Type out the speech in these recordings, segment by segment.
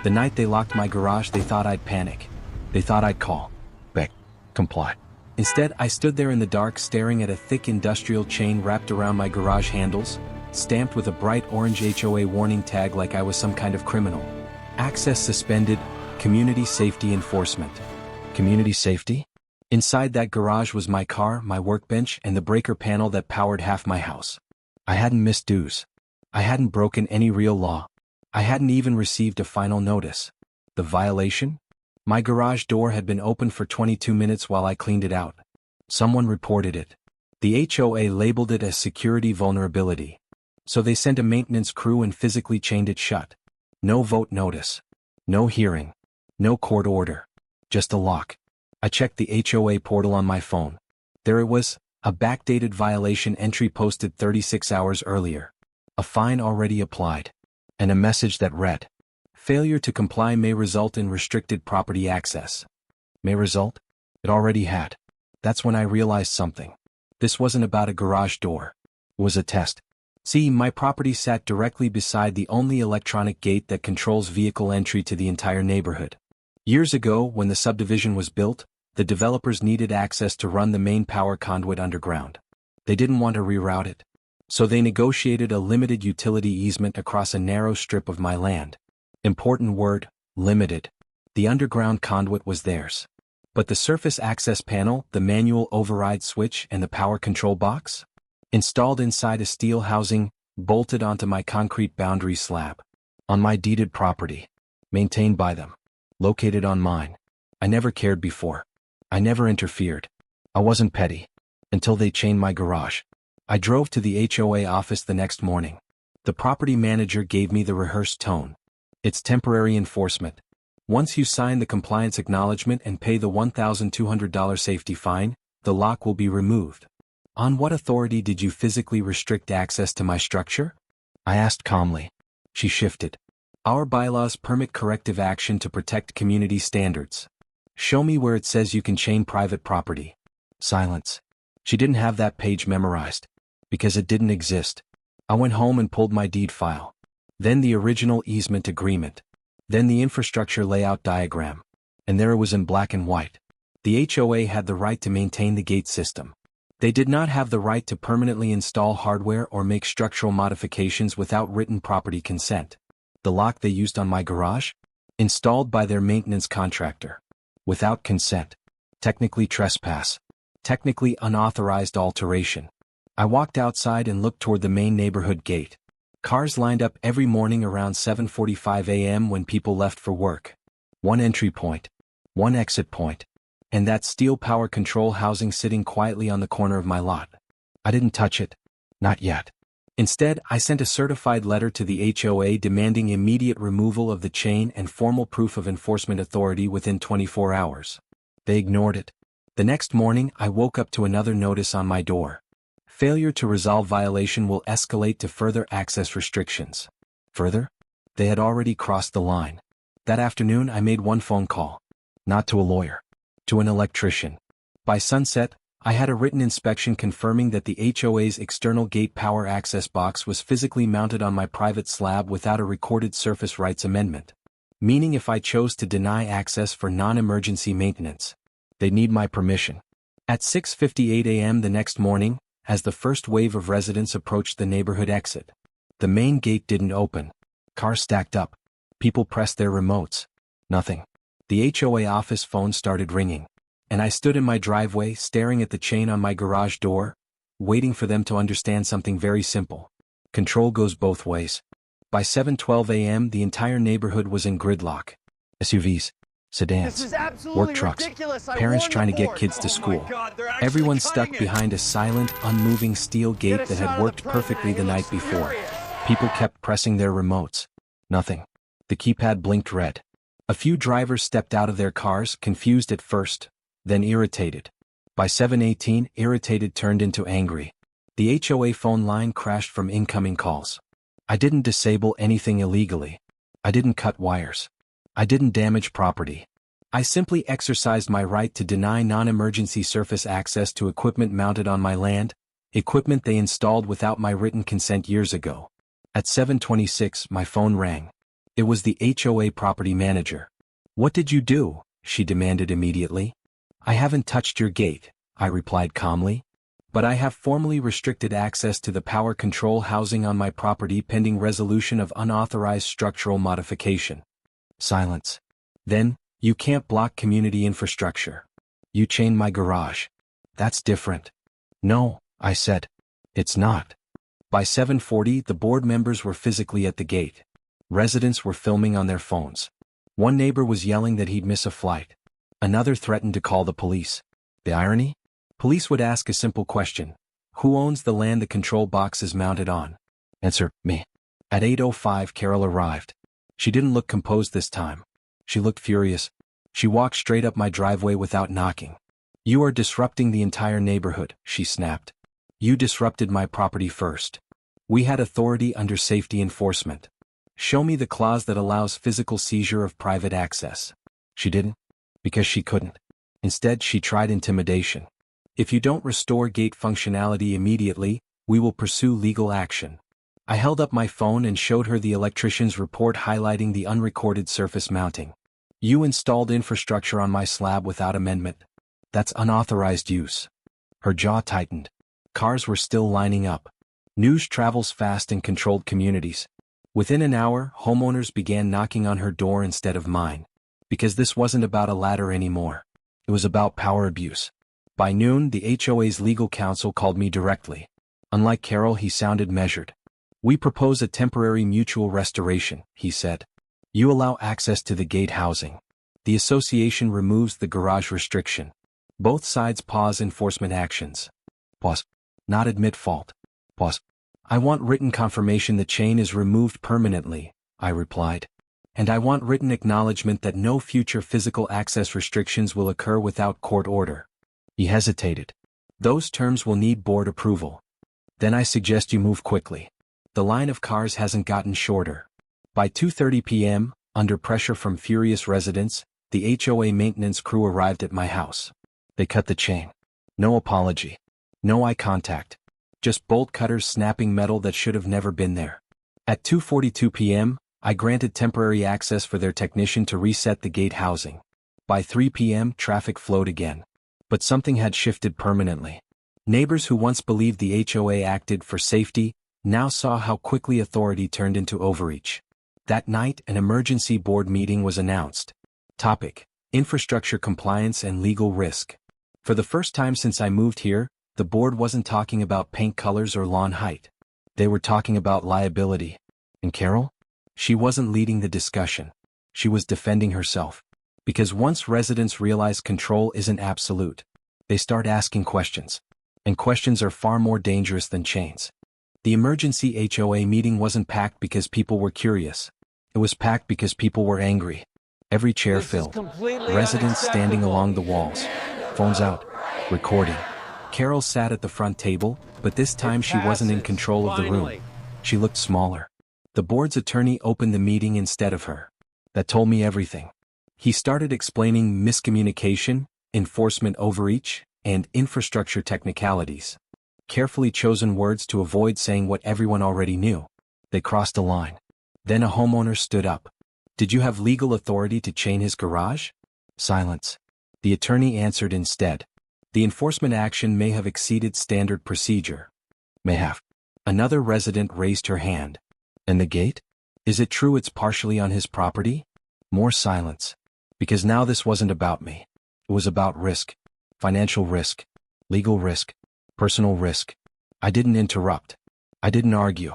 The night they locked my garage, they thought I'd panic. They thought I'd call, beg, comply. Instead, I stood there in the dark staring at a thick industrial chain wrapped around my garage handles, stamped with a bright orange HOA warning tag like I was some kind of criminal. Access suspended, community safety enforcement. Community safety? Inside that garage was my car, my workbench, and the breaker panel that powered half my house. I hadn't missed dues. I hadn't broken any real law. I hadn't even received a final notice. The violation? My garage door had been open for 22 minutes while I cleaned it out. Someone reported it. The HOA labeled it as security vulnerability. So they sent a maintenance crew and physically chained it shut. No vote notice. No hearing. No court order. Just a lock. I checked the HOA portal on my phone. There it was, a backdated violation entry posted 36 hours earlier. A fine already applied. And a message that read, "Failure to comply may result in restricted property access." May result? It already had. That's when I realized something. This wasn't about a garage door. It was a test. See, my property sat directly beside the only electronic gate that controls vehicle entry to the entire neighborhood. Years ago, when the subdivision was built, the developers needed access to run the main power conduit underground. They didn't want to reroute it. So they negotiated a limited utility easement across a narrow strip of my land. Important word, limited. The underground conduit was theirs. But the surface access panel, the manual override switch, and the power control box? Installed inside a steel housing, bolted onto my concrete boundary slab. On my deeded property. Maintained by them. Located on mine. I never cared before. I never interfered. I wasn't petty. Until they chained my garage. I drove to the HOA office the next morning. The property manager gave me the rehearsed tone. It's temporary enforcement. Once you sign the compliance acknowledgement and pay the $1,200 safety fine, the lock will be removed. On what authority did you physically restrict access to my structure? I asked calmly. She shifted. Our bylaws permit corrective action to protect community standards. Show me where it says you can chain private property. Silence. She didn't have that page memorized. Because it didn't exist. I went home and pulled my deed file. Then the original easement agreement. Then the infrastructure layout diagram. And there it was in black and white. The HOA had the right to maintain the gate system. They did not have the right to permanently install hardware or make structural modifications without written property consent. The lock they used on my garage? Installed by their maintenance contractor. Without consent. Technically trespass. Technically unauthorized alteration. I walked outside and looked toward the main neighborhood gate. Cars lined up every morning around 7:45 a.m. when people left for work. One entry point. One exit point. And that steel power control housing sitting quietly on the corner of my lot. I didn't touch it. Not yet. Instead, I sent a certified letter to the HOA demanding immediate removal of the chain and formal proof of enforcement authority within 24 hours. They ignored it. The next morning, I woke up to another notice on my door. Failure to resolve violation will escalate to further access restrictions. Further? They had already crossed the line. That afternoon I made one phone call. Not to a lawyer. To an electrician. By sunset, I had a written inspection confirming that the HOA's external gate power access box was physically mounted on my private slab without a recorded surface rights amendment. Meaning if I chose to deny access for non-emergency maintenance, they'd need my permission. At 6:58 a.m. the next morning, as the first wave of residents approached the neighborhood exit, the main gate didn't open. Cars stacked up. People pressed their remotes. Nothing. The HOA office phone started ringing. And I stood in my driveway staring at the chain on my garage door, waiting for them to understand something very simple. Control goes both ways. By 7:12 a.m. the entire neighborhood was in gridlock. SUVs, sedans, work trucks, parents trying to get kids to school. Everyone stuck behind a silent, unmoving steel gate that had worked perfectly the night before. People kept pressing their remotes. Nothing. The keypad blinked red. A few drivers stepped out of their cars, confused at first, then irritated. By 7:18, irritated turned into angry. The HOA phone line crashed from incoming calls. I didn't disable anything illegally. I didn't cut wires. I didn't damage property. I simply exercised my right to deny non-emergency surface access to equipment mounted on my land, equipment they installed without my written consent years ago. At 7:26, my phone rang. It was the HOA property manager. "What did you do?" she demanded immediately. "I haven't touched your gate," I replied calmly. "But I have formally restricted access to the power control housing on my property pending resolution of unauthorized structural modification." Silence. "Then, you can't block community infrastructure. You chained my garage. That's different." "No," I said. "It's not." By 7:40, the board members were physically at the gate. Residents were filming on their phones. One neighbor was yelling that he'd miss a flight. Another threatened to call the police. The irony? Police would ask a simple question. Who owns the land the control box is mounted on? Answer, me. At 8:05, Carol arrived. She didn't look composed this time. She looked furious. She walked straight up my driveway without knocking. "You are disrupting the entire neighborhood," she snapped. "You disrupted my property first. We had authority under safety enforcement. Show me the clause that allows physical seizure of private access." She didn't. Because she couldn't. Instead, she tried intimidation. "If you don't restore gate functionality immediately, we will pursue legal action." I held up my phone and showed her the electrician's report highlighting the unrecorded surface mounting. "You installed infrastructure on my slab without amendment. That's unauthorized use." Her jaw tightened. Cars were still lining up. News travels fast in controlled communities. Within an hour, homeowners began knocking on her door instead of mine. Because this wasn't about a ladder anymore. It was about power abuse. By noon, the HOA's legal counsel called me directly. Unlike Carol, he sounded measured. "We propose a temporary mutual restoration," he said. "You allow access to the gate housing. The association removes the garage restriction. Both sides pause enforcement actions." Pause. "Not admit fault." Pause. "I want written confirmation the chain is removed permanently," I replied. "And I want written acknowledgement that no future physical access restrictions will occur without court order." He hesitated. "Those terms will need board approval." "Then I suggest you move quickly. The line of cars hasn't gotten shorter." By 2:30 p.m., under pressure from furious residents, the HOA maintenance crew arrived at my house. They cut the chain. No apology. No eye contact. Just bolt cutters snapping metal that should have never been there. At 2:42 p.m., I granted temporary access for their technician to reset the gate housing. By 3 p.m., traffic flowed again. But something had shifted permanently. Neighbors who once believed the HOA acted for safety now saw how quickly authority turned into overreach. That night, an emergency board meeting was announced. Topic: Infrastructure compliance and legal risk. For the first time since I moved here, the board wasn't talking about paint colors or lawn height. They were talking about liability. And Carol? She wasn't leading the discussion. She was defending herself. Because once residents realize control isn't absolute, they start asking questions. And questions are far more dangerous than chains. The emergency HOA meeting wasn't packed because people were curious. It was packed because people were angry. Every chair filled. Residents standing along the walls. Phones out. Recording. Carol sat at the front table, but this time she wasn't in control of the room. She looked smaller. The board's attorney opened the meeting instead of her. That told me everything. He started explaining miscommunication, enforcement overreach, and infrastructure technicalities. Carefully chosen words to avoid saying what everyone already knew. They crossed a line. Then a homeowner stood up. "Did you have legal authority to chain his garage?" Silence. The attorney answered instead. "The enforcement action may have exceeded standard procedure." May have. Another resident raised her hand. "And the gate? Is it true it's partially on his property?" More silence. Because now this wasn't about me. It was about risk. Financial risk. Legal risk. Personal risk. I didn't interrupt. I didn't argue.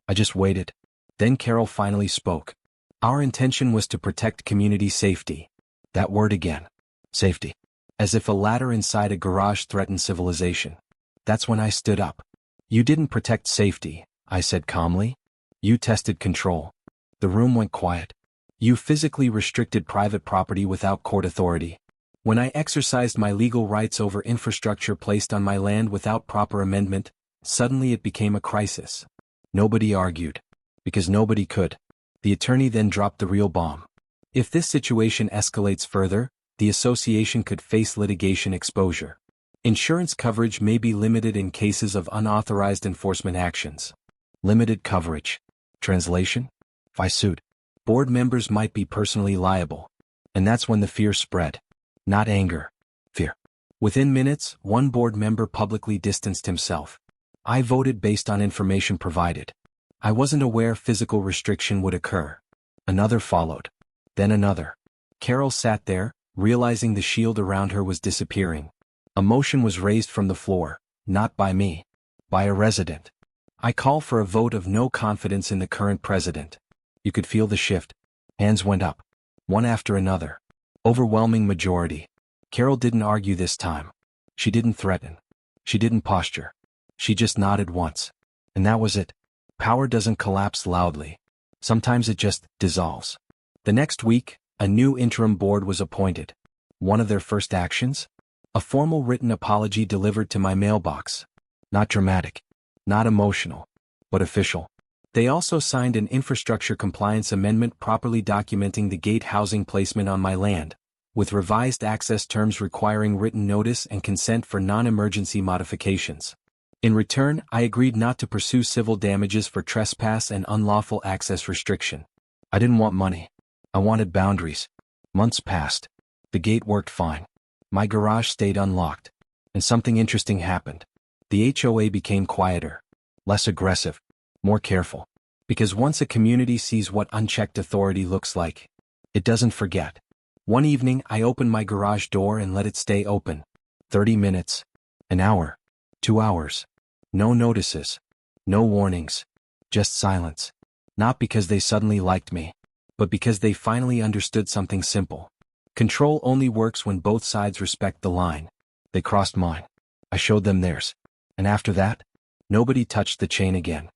I just waited. Then Carol finally spoke. "Our intention was to protect community safety." That word again. Safety. As if a ladder inside a garage threatened civilization. That's when I stood up. "You didn't protect safety," I said calmly. "You tested control." The room went quiet. "You physically restricted private property without court authority." When I exercised my legal rights over infrastructure placed on my land without proper amendment, suddenly it became a crisis. Nobody argued. Because nobody could. The attorney then dropped the real bomb. "If this situation escalates further, the association could face litigation exposure. Insurance coverage may be limited in cases of unauthorized enforcement actions." Limited coverage. Translation? If I sued, Board members might be personally liable. And that's when the fear spread. Not anger. Fear. Within minutes, one board member publicly distanced himself. I voted based on information provided. I wasn't aware physical restriction would occur. Another followed. Then another. Carol sat there, realizing the shield around her was disappearing. A motion was raised from the floor, not by me. By a resident. I call for a vote of no confidence in the current president. You could feel the shift. Hands went up. One after another. Overwhelming majority. Carol didn't argue this time. She didn't threaten. She didn't posture. She just nodded once. And that was it. Power doesn't collapse loudly. Sometimes it just dissolves. The next week, a new interim board was appointed. One of their first actions? A formal written apology delivered to my mailbox. Not dramatic. Not emotional. But official. They also signed an infrastructure compliance amendment properly documenting the gate housing placement on my land, with revised access terms requiring written notice and consent for non-emergency modifications. In return, I agreed not to pursue civil damages for trespass and unlawful access restriction. I didn't want money. I wanted boundaries. Months passed. The gate worked fine. My garage stayed unlocked. And something interesting happened. The HOA became quieter. Less aggressive. More careful. Because once a community sees what unchecked authority looks like, it doesn't forget. One evening, I opened my garage door and let it stay open. 30 minutes. An hour. 2 hours. No notices. No warnings. Just silence. Not because they suddenly liked me, but because they finally understood something simple. Control only works when both sides respect the line. They crossed mine. I showed them theirs. And after that, nobody touched the chain again.